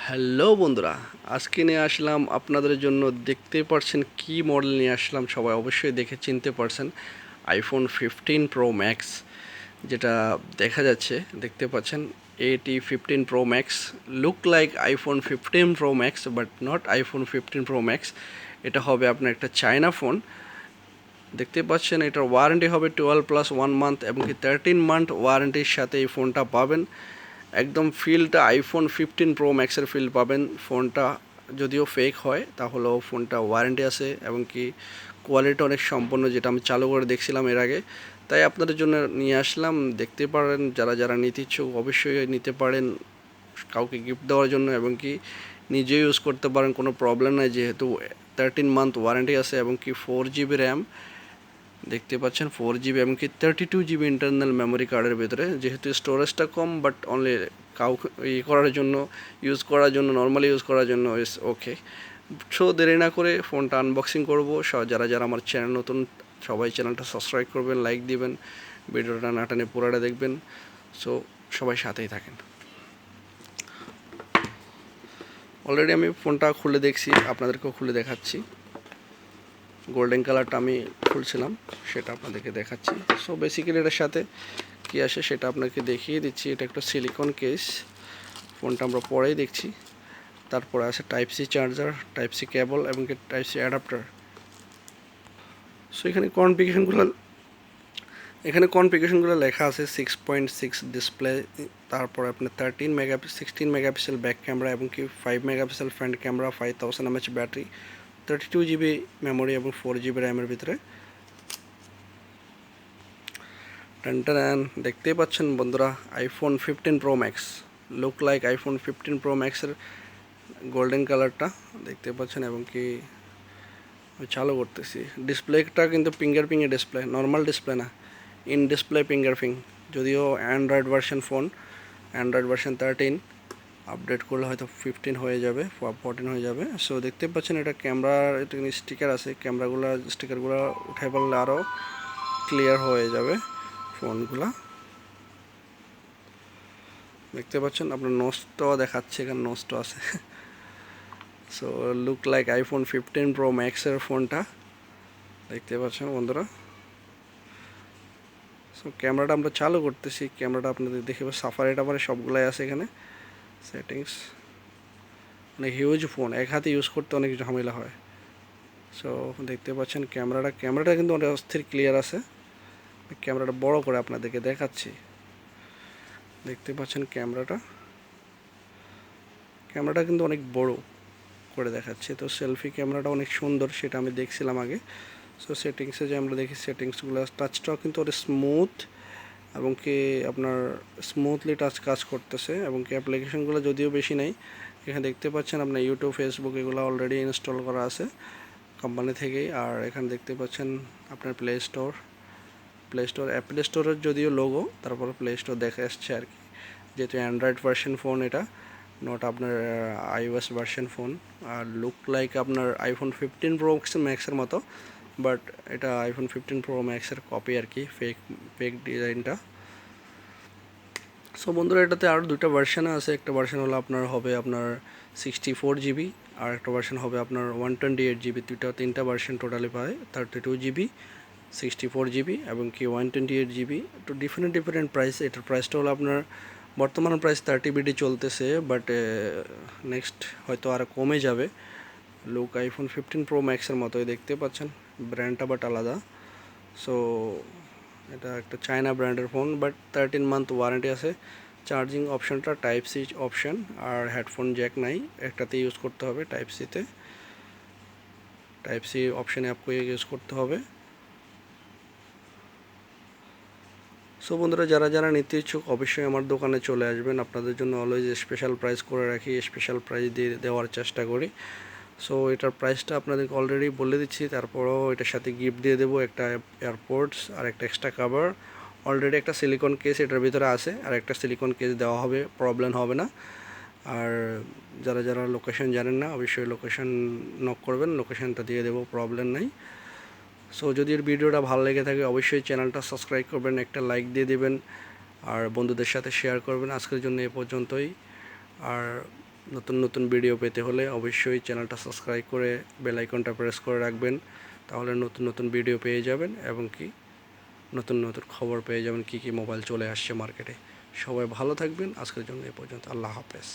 Hello বন্ধুরা, আজকে নিয়ে আসলাম আপনাদের জন্য। দেখতে পারছেন কি মডেল নিয়ে আসলাম, সবাই অবশ্যই দেখে চিনতে পারছেন। আইফোন 15 Pro Max, যেটা দেখা যাচ্ছে, দেখতে পাচ্ছেন। এটি 15 Pro Max, look like iPhone 15 Pro Max but not iPhone 15 Pro Max। এটা হবে আপনার একটা চায়না ফোন। দেখতে পাচ্ছেন এটার ওয়ারেন্টি হবে 12+1 মান্থ এবং কি 13 মান্থ ওয়ারেন্টির সাথে এই ফোনটা পাবেন। একদম ফিলটা আইফোন 15 Pro Max-এর ফিল পাবেন। ফোনটা যদিও ফেক হয়, তাহলেও ফোনটা ওয়ারেন্টি আছে এবং কি কোয়ালিটি অনেক সম্পন্ন, যেটা আমি চালু করে দেখছিলাম এর আগে। তাই আপনাদের জন্য নিয়ে আসলাম। দেখতে পারেন, যারা যারা নিতে ইচ্ছুক অবশ্যই নিতে পারেন, কাউকে গিফট দেওয়ার জন্য এবং কি নিজে ইউজ করতে পারেন, কোনো প্রবলেম নাই, যেহেতু 13 মান্থ ওয়ারেন্টি আছে এবং কি 4 GB র্যাম। দেখতে পাচ্ছেন 4 GB এবং কি 32 GB ইন্টারনাল মেমোরি কার্ডের ভিতরে। যেহেতু স্টোরেজটা কম, বাট অনলি কাউকে করার জন্য, ইউজ করার জন্য, নর্মালি ইউজ করার জন্য ইস ওকে। সো দেরি না করে ফোনটা আনবক্সিং করব। যারা যারা আমার চ্যানেল নতুন, সবাই চ্যানেলটা সাবস্ক্রাইব করবেন, লাইক দিবেন, ভিডিওটা না টানে পুরোটা দেখবেন। সো সবাই সাথেই থাকেন। অলরেডি আমি ফোনটা খুলে দেখছি, আপনাদেরকেও খুলে দেখাচ্ছি। গোল্ডেন কালারটা আমি খুলছিলাম, সেটা আপনাদেরকে দেখাচ্ছি। সো বেসিক্যালি এটার সাথে কী আসে সেটা আপনাকে দেখিয়ে দিচ্ছি। এটা একটা সিলিকন কেস, ফোনটা আমরা পরেই দেখছি। তারপরে আছে type C charger, type C cable এবং টাইপ সি অ্যাডাপ্টার। সো এখানে কনফিগারেশনগুলো লেখা আছে। 6.6 ডিসপ্লে, তারপর আপনার 16 মেগাপিক্সেল ব্যাক ক্যামেরা এবং কি 5 megapixel front camera, 5000 mAh battery, 32 GB memory এবং 4 GB র্যামের ভিতরে। টান দেখতেই পাচ্ছেন বন্ধুরা, iPhone 15 Pro Max, look like iPhone 15 Pro Max-এর গোল্ডেন কালারটা দেখতে পাচ্ছেন। এবং কি চালু করতেছি, ডিসপ্লেটা কিন্তু ফিঙ্গারপ্রিন্টের ডিসপ্লে, নর্মাল ডিসপ্লে না, ইন ডিসপ্লে ফিঙ্গারপ্রিন্ট। যদিও Android version phone, Android version 13, update করলে হয়তো 15 হয়ে যাবে, 14 হয়ে যাবে। সো দেখতে পাচ্ছেন এটা ক্যামেরার, এটা স্টিকার আছে, স্টিকারগুলো উঠাই পারলে আরও ক্লিয়ার হয়ে যাবে ফোনগুলা। দেখতে পাচ্ছেন, আপনার নোটসটাও দেখাচ্ছে, এখানে নোটসটাও আছে। So look like iPhone 15 Pro Max-এর ফোনটা দেখতে পাচ্ছেন বন্ধুরা। সো ক্যামেরাটা আমরা চালু করতেছি, ক্যামেরাটা আপনাদের দেখে সাফারিটা মানে সবগুলাই আছে এখানে। সেটিংস, অনেক হিউজ ফোন, এক হাতে ইউজ করতে অনেক ঝামেলা হয়। সো দেখতে পাচ্ছেন ক্যামেরাটা কিন্তু অনেক অস্থির ক্লিয়ার আছে। ক্যামেরাটা বড় করে আপনাদেরকে দেখাচ্ছি। দেখতে পাচ্ছেন ক্যামেরাটা কিন্তু অনেক বড় করে দেখাচ্ছে। তো সেলফি ক্যামেরাটা অনেক সুন্দর, সেটা আমি দেখছিলাম আগে। সো সেটিংসে যে আমরা দেখি, সেটিংসগুলো টাচটাও কিন্তু অনেক স্মুথ এবং কি আপনার স্মুথলি টাচ কাজ করতেছে। এবং কি অ্যাপ্লিকেশনগুলো যদিও বেশি নেই, এখানে দেখতে পাচ্ছেন আপনার ইউটিউব, ফেসবুক এগুলো অলরেডি ইনস্টল করা আছে কোম্পানি থেকেই। আর এখানে দেখতে পাচ্ছেন আপনার প্লে স্টোর, অ্যাপল স্টোরের যদিও লোগো, তারপরে প্লে স্টোর দেখা আসছে আর কি। যেহেতু অ্যান্ড্রয়েড ভার্সন ফোন এটা, নট আপনার iOS ভার্সন ফোন। আর লুক লাইক আপনার আইফোন 15 Pro Max-এর মতো, বাট এটা আইফোন 15 Pro Max-এর কপি আর কি, ফেক ডিজাইনটা। সো বন্ধুরা, এটাতে আরও দুটো ভার্সান আছে। একটা ভার্সান হলো আপনার হবে আপনার 64 GB, আর একটা ভার্সান হবে আপনার 128 GB। তিনটা ভার্সান টোটালি পায়, 32 GB, 64 GB এবং কি 128 GB। তো ডিফারেন্ট প্রাইস। এটার প্রাইসটা হলো আপনার বর্তমান প্রাইস 30 BD চলতেছে, বাট নেক্সট হয়তো আরও কমে যাবে। লুক আইফোন 15 Pro Max-এর মতোই দেখতে পাচ্ছেন, ব্র্যান্ডটা বাট আলাদা। সো এটা একটা চায়না ব্র্যান্ডের ফোন, বাট 13 মান্থ ওয়ারেন্টি আছে। চার্জিং অপশানটা টাইপ সি অপশান, আর হেডফোন জ্যাক নাই, একটাতে ইউজ করতে হবে, টাইপ সি অপশানে আপনাকে ইউজ করতে হবে। সো বন্ধুরা, যারা যারা নিতে ইচ্ছুক অবশ্যই আমার দোকানে চলে আসবেন। আপনাদের জন্য অলওয়েজ স্পেশাল প্রাইস করে রাখি, স্পেশাল প্রাইস দিয়ে দেওয়ার চেষ্টা করি। সো এটার প্রাইসটা আপনাদেরকে অলরেডি বলে দিচ্ছি, তারপরেও এটার সাথে গিফট দিয়ে দেবো একটা এয়ারপোর্টস আর একটা এক্সট্রা কভার। অলরেডি একটা সিলিকন কেস এটার ভিতরে আছে, আর একটা সিলিকন কেস দেওয়া হবে, প্রবলেম হবে না। আর যারা যারা লোকেশন জানেন না, অবশ্যই লোকেশন নক করবেন, লোকেশনটা দিয়ে দেবো, প্রবলেম নাই। সো যদি এর ভিডিওটা ভালো লেগে থাকে অবশ্যই চ্যানেলটা সাবস্ক্রাইব করবেন, একটা লাইক দিয়ে দেবেন, আর বন্ধুদের সাথে শেয়ার করবেন। আজকের জন্য এ পর্যন্তই। আর নতুন নতুন ভিডিও পেতে হলে অবশ্যই চ্যানেলটা সাবস্ক্রাইব করে বেল আইকনটা প্রেস করে রাখবেন, তাহলে নতুন নতুন ভিডিও পেয়ে যাবেন এবং কি নতুন নতুন খবর পেয়ে যাবেন কী কী মোবাইল চলে আসছে মার্কেটে। সবাই ভালো থাকবেন, আজকের জন্য এ পর্যন্ত। আল্লাহ হাফেজ।